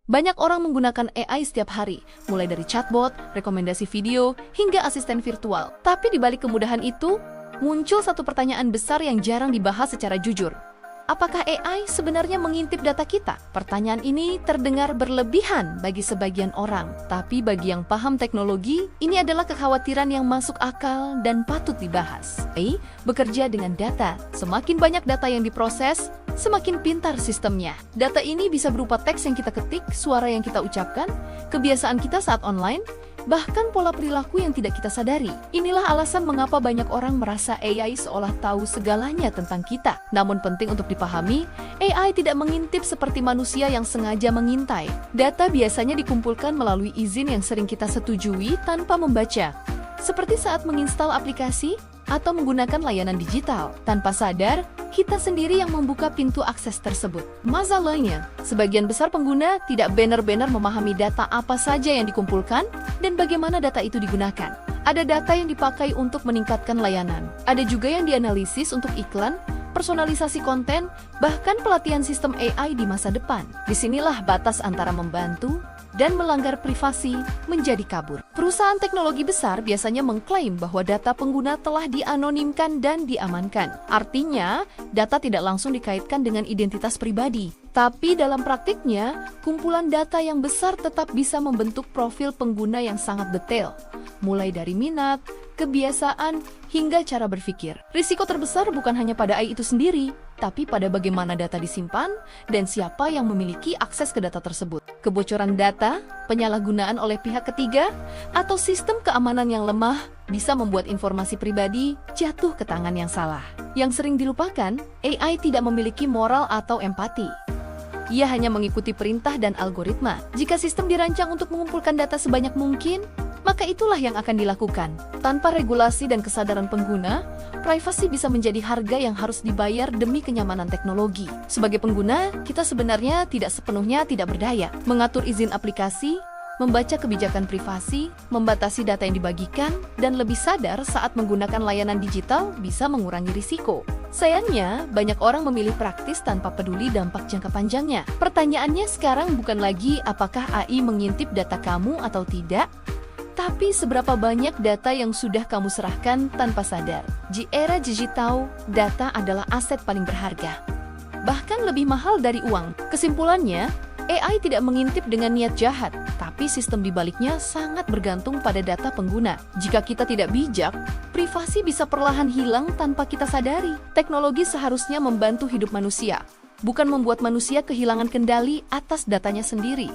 Banyak orang menggunakan AI setiap hari, mulai dari chatbot, rekomendasi video, hingga asisten virtual. Tapi di balik kemudahan itu, muncul satu pertanyaan besar yang jarang dibahas secara jujur. Apakah AI sebenarnya mengintip data kita? Pertanyaan ini terdengar berlebihan bagi sebagian orang, tapi bagi yang paham teknologi, ini adalah kekhawatiran yang masuk akal dan patut dibahas. AI bekerja dengan data. Semakin banyak data yang diproses, semakin pintar sistemnya. Data ini bisa berupa teks yang kita ketik, suara yang kita ucapkan, kebiasaan kita saat online, bahkan pola perilaku yang tidak kita sadari. Inilah alasan mengapa banyak orang merasa AI seolah tahu segalanya tentang kita. Namun penting untuk dipahami, AI tidak mengintip seperti manusia yang sengaja mengintai. Data biasanya dikumpulkan melalui izin yang sering kita setujui tanpa membaca. Seperti saat menginstal aplikasi atau menggunakan layanan digital. Tanpa sadar, kita sendiri yang membuka pintu akses tersebut. Masalahnya, sebagian besar pengguna tidak benar-benar memahami data apa saja yang dikumpulkan dan bagaimana data itu digunakan. Ada data yang dipakai untuk meningkatkan layanan. Ada juga yang dianalisis untuk iklan, personalisasi konten, bahkan pelatihan sistem AI di masa depan. Disinilah batas antara membantu dan melanggar privasi menjadi kabur. Perusahaan teknologi besar biasanya mengklaim bahwa data pengguna telah dianonimkan dan diamankan. Artinya, data tidak langsung dikaitkan dengan identitas pribadi. Tapi dalam praktiknya, kumpulan data yang besar tetap bisa membentuk profil pengguna yang sangat detail, mulai dari minat, kebiasaan, hingga cara berpikir. Risiko terbesar bukan hanya pada AI itu sendiri, tapi pada bagaimana data disimpan dan siapa yang memiliki akses ke data tersebut. Kebocoran data, penyalahgunaan oleh pihak ketiga, atau sistem keamanan yang lemah bisa membuat informasi pribadi jatuh ke tangan yang salah. Yang sering dilupakan, AI tidak memiliki moral atau empati. Ia hanya mengikuti perintah dan algoritma. Jika sistem dirancang untuk mengumpulkan data sebanyak mungkin, maka itulah yang akan dilakukan. Tanpa regulasi dan kesadaran pengguna, privasi bisa menjadi harga yang harus dibayar demi kenyamanan teknologi. Sebagai pengguna, kita sebenarnya tidak sepenuhnya tidak berdaya. Mengatur izin aplikasi, membaca kebijakan privasi, membatasi data yang dibagikan, dan lebih sadar saat menggunakan layanan digital bisa mengurangi risiko. Sayangnya, banyak orang memilih praktis tanpa peduli dampak jangka panjangnya. Pertanyaannya sekarang bukan lagi apakah AI mengintip data kamu atau tidak, tapi seberapa banyak data yang sudah kamu serahkan tanpa sadar. Di era digital, data adalah aset paling berharga, bahkan lebih mahal dari uang. Kesimpulannya, AI tidak mengintip dengan niat jahat, tapi sistem di baliknya sangat bergantung pada data pengguna. Jika kita tidak bijak, privasi bisa perlahan hilang tanpa kita sadari. Teknologi seharusnya membantu hidup manusia, bukan membuat manusia kehilangan kendali atas datanya sendiri.